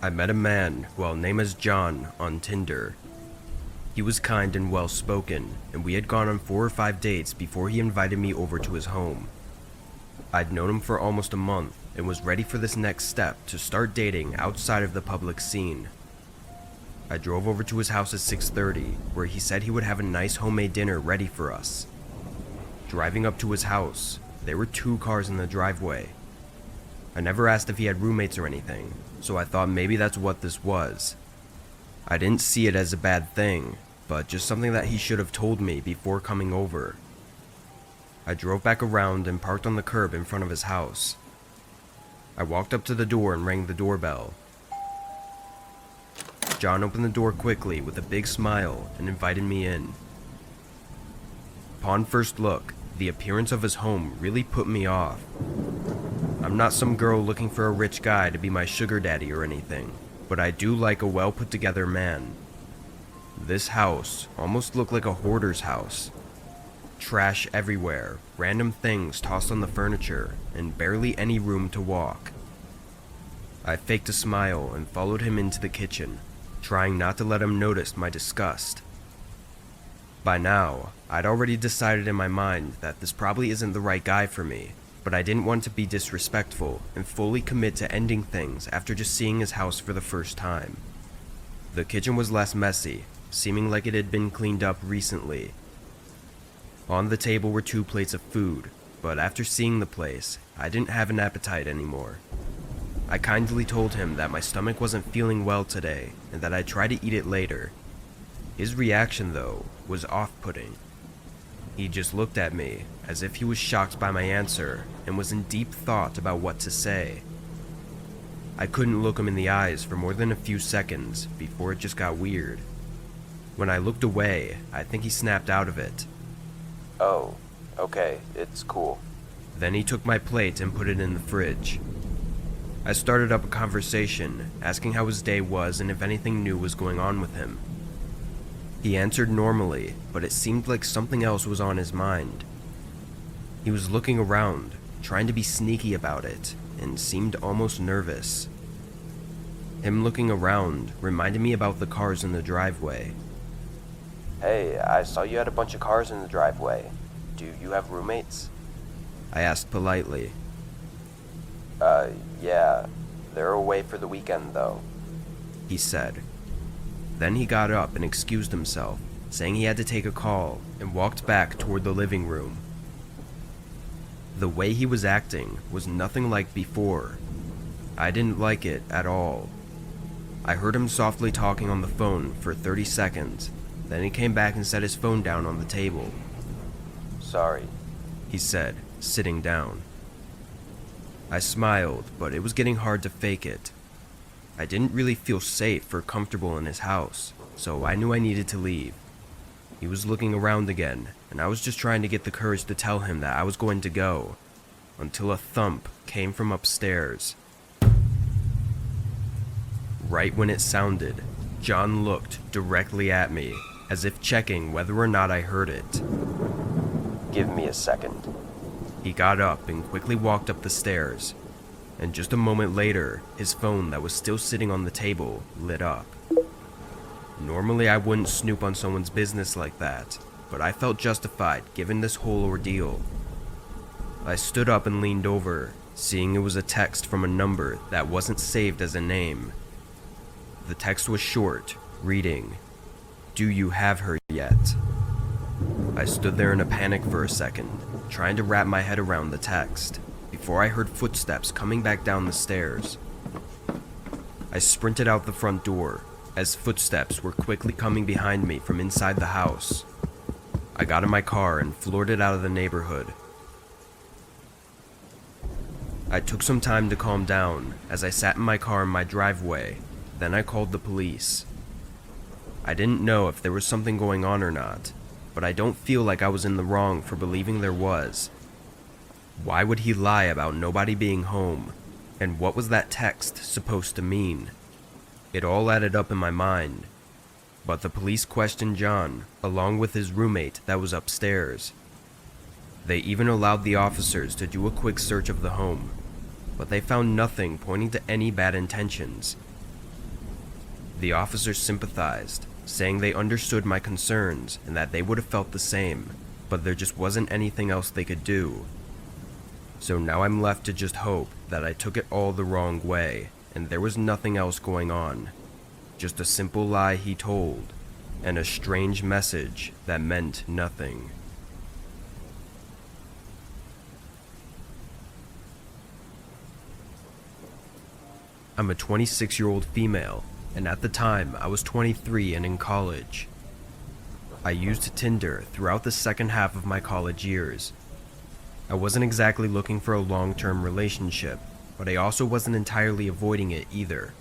I met a man who I'll name as John on Tinder. He was kind and well-spoken, and we had gone on 4 or 5 dates before he invited me over to his home. I'd known him for almost a month and was ready for this next step to start dating outside of the public scene. I drove over to his house at 6:30, where he said he would have a nice homemade dinner ready for us. Driving up to his house, there were 2 cars in the driveway. I never asked if he had roommates or anything, so I thought maybe that's what this was. I didn't see it as a bad thing, but just something that he should have told me before coming over. I drove back around and parked on the curb in front of his house. I walked up to the door and rang the doorbell. John opened the door quickly with a big smile and invited me in. Upon first look, the appearance of his home really put me off. I'm not some girl looking for a rich guy to be my sugar daddy or anything, but I do like a well put together man. This house almost looked like a hoarder's house. Trash everywhere, random things tossed on the furniture, and barely any room to walk. I faked a smile and followed him into the kitchen, trying not to let him notice my disgust. By now, I'd already decided in my mind that this probably isn't the right guy for me, but I didn't want to be disrespectful and fully commit to ending things after just seeing his house for the first time. The kitchen was less messy, seeming like it had been cleaned up recently. On the table were 2 plates of food, but after seeing the place, I didn't have an appetite anymore. I kindly told him that my stomach wasn't feeling well today and that I'd try to eat it later. His reaction, though, was off-putting. He just looked at me as if he was shocked by my answer and was in deep thought about what to say. I couldn't look him in the eyes for more than a few seconds before it just got weird. When I looked away, I think he snapped out of it. "Oh, okay, it's cool." Then he took my plate and put it in the fridge. I started up a conversation, asking how his day was and if anything new was going on with him. He answered normally, but it seemed like something else was on his mind. He was looking around, trying to be sneaky about it, and seemed almost nervous. Him looking around reminded me about the cars in the driveway. "Hey, I saw you had a bunch of cars in the driveway. Do you have roommates?" I asked politely. Yeah. They're away for the weekend, though," he said. Then he got up and excused himself, saying he had to take a call, and walked back toward the living room. The way he was acting was nothing like before. I didn't like it at all. I heard him softly talking on the phone for 30 seconds, then he came back and set his phone down on the table. "Sorry," he said, sitting down. I smiled, but it was getting hard to fake it. I didn't really feel safe or comfortable in his house, so I knew I needed to leave. He was looking around again, and I was just trying to get the courage to tell him that I was going to go, until a thump came from upstairs. Right when it sounded, John looked directly at me, as if checking whether or not I heard it. "Give me a second." He got up and quickly walked up the stairs, and just a moment later, his phone that was still sitting on the table lit up. Normally I wouldn't snoop on someone's business like that, but I felt justified given this whole ordeal. I stood up and leaned over, seeing it was a text from a number that wasn't saved as a name. The text was short, reading, "Do you have her yet?" I stood there in a panic for a second, trying to wrap my head around the text, before I heard footsteps coming back down the stairs. I sprinted out the front door, as footsteps were quickly coming behind me from inside the house. I got in my car and floored it out of the neighborhood. I took some time to calm down as I sat in my car in my driveway, then I called the police. I didn't know if there was something going on or not, but I don't feel like I was in the wrong for believing there was. Why would he lie about nobody being home? And what was that text supposed to mean? It all added up in my mind. But the police questioned John, along with his roommate that was upstairs. They even allowed the officers to do a quick search of the home, but they found nothing pointing to any bad intentions. The officers sympathized, saying they understood my concerns and that they would have felt the same, but there just wasn't anything else they could do. So now I'm left to just hope that I took it all the wrong way and there was nothing else going on. Just a simple lie he told, and a strange message that meant nothing. I'm a 26-year-old female, and at the time I was 23 and in college. I used Tinder throughout the second half of my college years. I wasn't exactly looking for a long-term relationship, but I also wasn't entirely avoiding it either.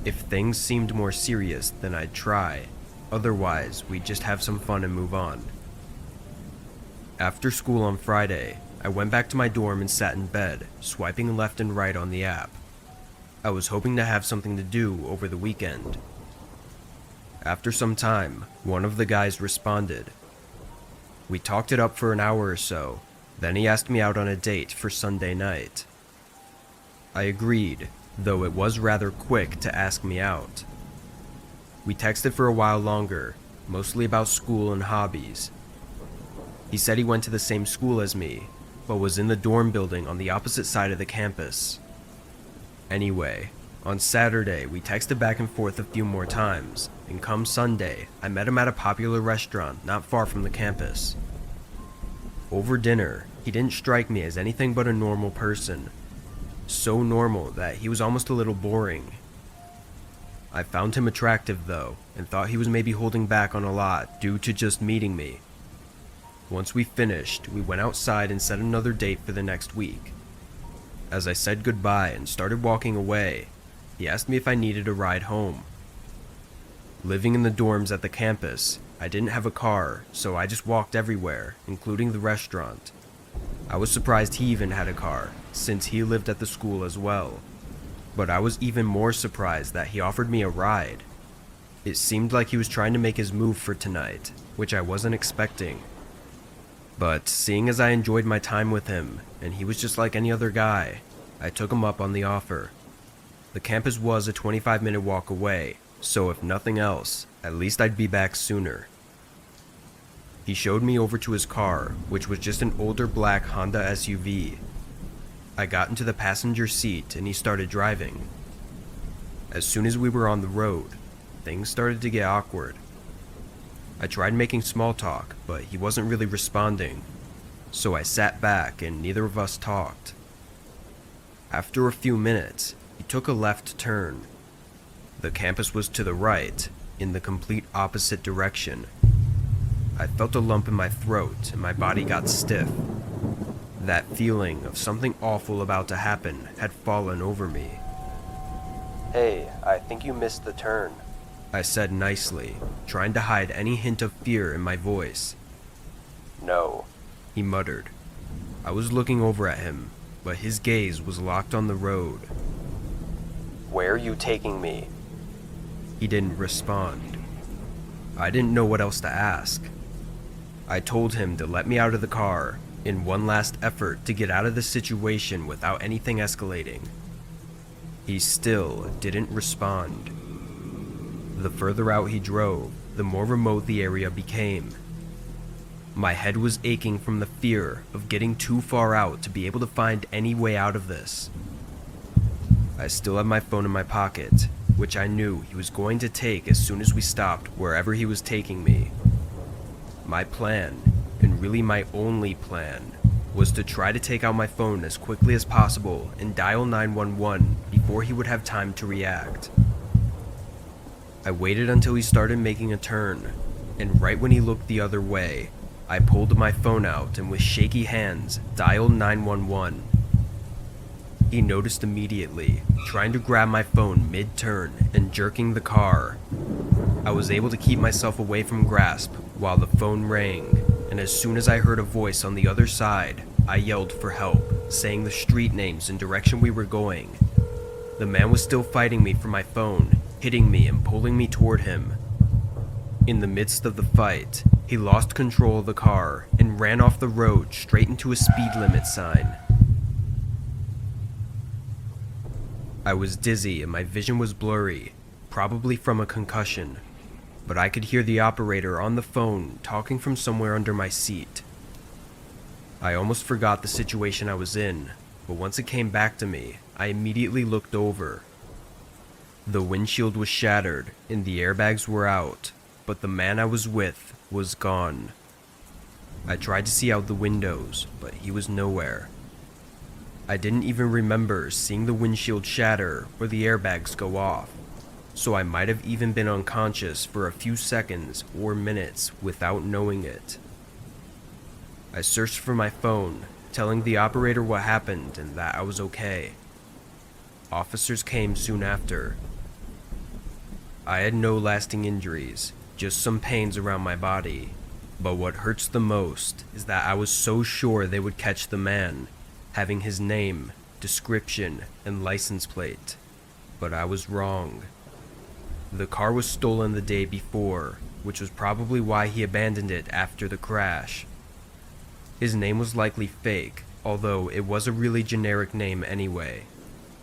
If things seemed more serious, then I'd try. Otherwise, we'd just have some fun and move on. After school on Friday, I went back to my dorm and sat in bed, swiping left and right on the app. I was hoping to have something to do over the weekend. After some time, one of the guys responded. We talked it up for an hour or so, then he asked me out on a date for Sunday night. I agreed, though it was rather quick to ask me out. We texted for a while longer, mostly about school and hobbies. He said he went to the same school as me, but was in the dorm building on the opposite side of the campus. Anyway, on Saturday we texted back and forth a few more times, and come Sunday, I met him at a popular restaurant not far from the campus. Over dinner, he didn't strike me as anything but a normal person. So normal that he was almost a little boring. I found him attractive though, and thought he was maybe holding back on a lot due to just meeting me. Once we finished, we went outside and set another date for the next week. As I said goodbye and started walking away, he asked me if I needed a ride home. Living in the dorms at the campus, I didn't have a car, so I just walked everywhere, including the restaurant. I was surprised he even had a car, since he lived at the school as well. But I was even more surprised that he offered me a ride. It seemed like he was trying to make his move for tonight, which I wasn't expecting. But seeing as I enjoyed my time with him, and he was just like any other guy, I took him up on the offer. The campus was a 25-minute walk away, so if nothing else, at least I'd be back sooner. He showed me over to his car, which was just an older black Honda SUV. I got into the passenger seat and he started driving. As soon as we were on the road, things started to get awkward. I tried making small talk, but he wasn't really responding, so I sat back and neither of us talked. After a few minutes, he took a left turn. The campus was to the right, in the complete opposite direction. I felt a lump in my throat and my body got stiff. That feeling of something awful about to happen had fallen over me. Hey, I think you missed the turn. I said nicely, trying to hide any hint of fear in my voice. No, he muttered. I was looking over at him, but his gaze was locked on the road. Where are you taking me? He didn't respond. I didn't know what else to ask. I told him to let me out of the car, in one last effort to get out of the situation without anything escalating. He still didn't respond. The further out he drove, the more remote the area became. My head was aching from the fear of getting too far out to be able to find any way out of this. I still had my phone in my pocket, which I knew he was going to take as soon as we stopped wherever he was taking me. My plan, and really my only plan, was to try to take out my phone as quickly as possible and dial 911 before he would have time to react. I waited until he started making a turn, and right when he looked the other way, I pulled my phone out and with shaky hands dialed 911. He noticed immediately, trying to grab my phone mid-turn and jerking the car. I was able to keep myself away from grasp while the phone rang, and as soon as I heard a voice on the other side, I yelled for help, saying the street names and direction we were going. The man was still fighting me for my phone, hitting me and pulling me toward him. In the midst of the fight, he lost control of the car and ran off the road straight into a speed limit sign. I was dizzy and my vision was blurry, probably from a concussion, but I could hear the operator on the phone talking from somewhere under my seat. I almost forgot the situation I was in, but once it came back to me, I immediately looked over. The windshield was shattered and the airbags were out, but the man I was with was gone. I tried to see out the windows, but he was nowhere. I didn't even remember seeing the windshield shatter or the airbags go off, so I might have even been unconscious for a few seconds or minutes without knowing it. I searched for my phone, telling the operator what happened and that I was okay. Officers came soon after. I had no lasting injuries, just some pains around my body. But what hurts the most is that I was so sure they would catch the man, having his name, description, and license plate. But I was wrong. The car was stolen the day before, which was probably why he abandoned it after the crash. His name was likely fake, although it was a really generic name anyway,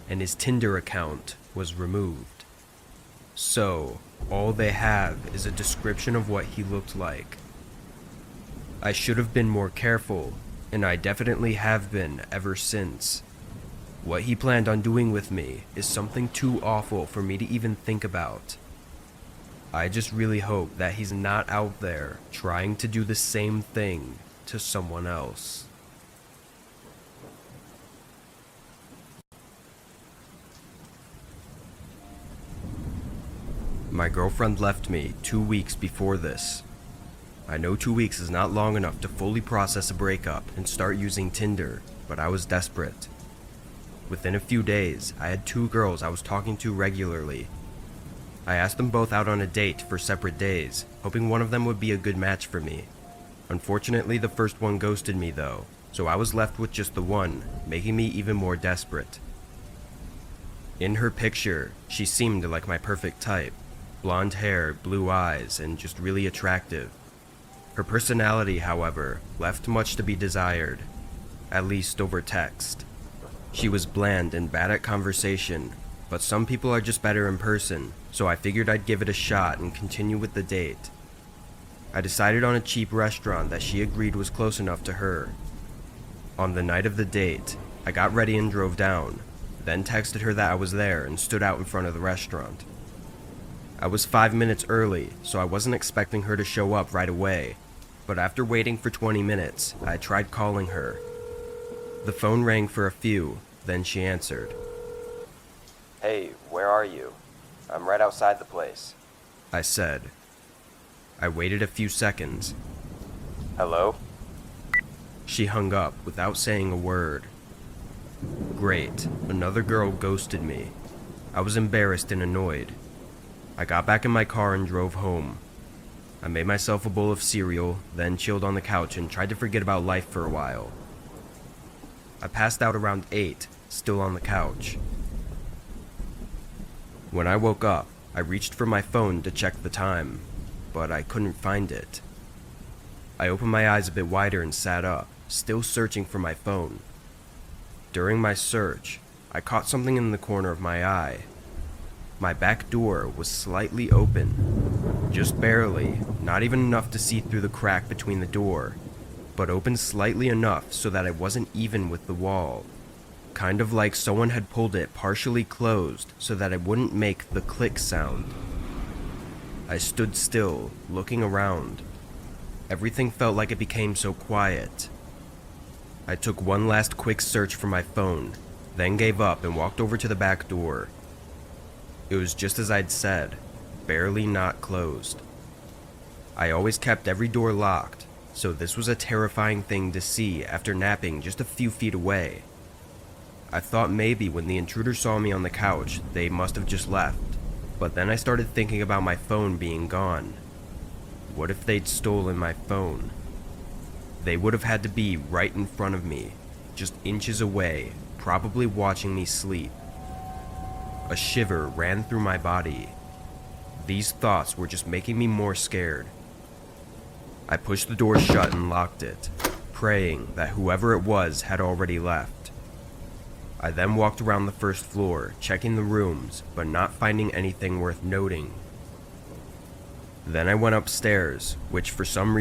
and his Tinder account was removed. So, all they have is a description of what he looked like. I should have been more careful, and I definitely have been ever since. What he planned on doing with me is something too awful for me to even think about. I just really hope that he's not out there trying to do the same thing to someone else. My girlfriend left me 2 weeks before this. I know 2 weeks is not long enough to fully process a breakup and start using Tinder, but I was desperate. Within a few days, I had 2 girls I was talking to regularly. I asked them both out on a date for separate days, hoping one of them would be a good match for me. Unfortunately, the first one ghosted me though, so I was left with just the one, making me even more desperate. In her picture, she seemed like my perfect type. Blonde hair, blue eyes, and just really attractive. Her personality, however, left much to be desired, at least over text. She was bland and bad at conversation, but some people are just better in person, so I figured I'd give it a shot and continue with the date. I decided on a cheap restaurant that she agreed was close enough to her. On the night of the date, I got ready and drove down, then texted her that I was there and stood out in front of the restaurant. I was 5 minutes early, so I wasn't expecting her to show up right away, but after waiting for 20 minutes, I tried calling her. The phone rang for a few, then she answered. Hey, where are you? I'm right outside the place. I said. I waited a few seconds. Hello? She hung up without saying a word. Great, another girl ghosted me. I was embarrassed and annoyed. I got back in my car and drove home. I made myself a bowl of cereal, then chilled on the couch and tried to forget about life for a while. I passed out around 8, still on the couch. When I woke up, I reached for my phone to check the time, but I couldn't find it. I opened my eyes a bit wider and sat up, still searching for my phone. During my search, I caught something in the corner of my eye. My back door was slightly open, just barely, not even enough to see through the crack between the door, but open slightly enough so that it wasn't even with the wall. Kind of like someone had pulled it partially closed so that it wouldn't make the click sound. I stood still, looking around. Everything felt like it became so quiet. I took one last quick search for my phone, then gave up and walked over to the back door. It was just as I'd said, barely not closed. I always kept every door locked, so this was a terrifying thing to see after napping just a few feet away. I thought maybe when the intruder saw me on the couch, they must have just left, but then I started thinking about my phone being gone. What if they'd stolen my phone? They would have had to be right in front of me, just inches away, probably watching me sleep. A shiver ran through my body. These thoughts were just making me more scared. I pushed the door shut and locked it, praying that whoever it was had already left. I then walked around the first floor, checking the rooms, but not finding anything worth noting. Then I went upstairs, which for some reason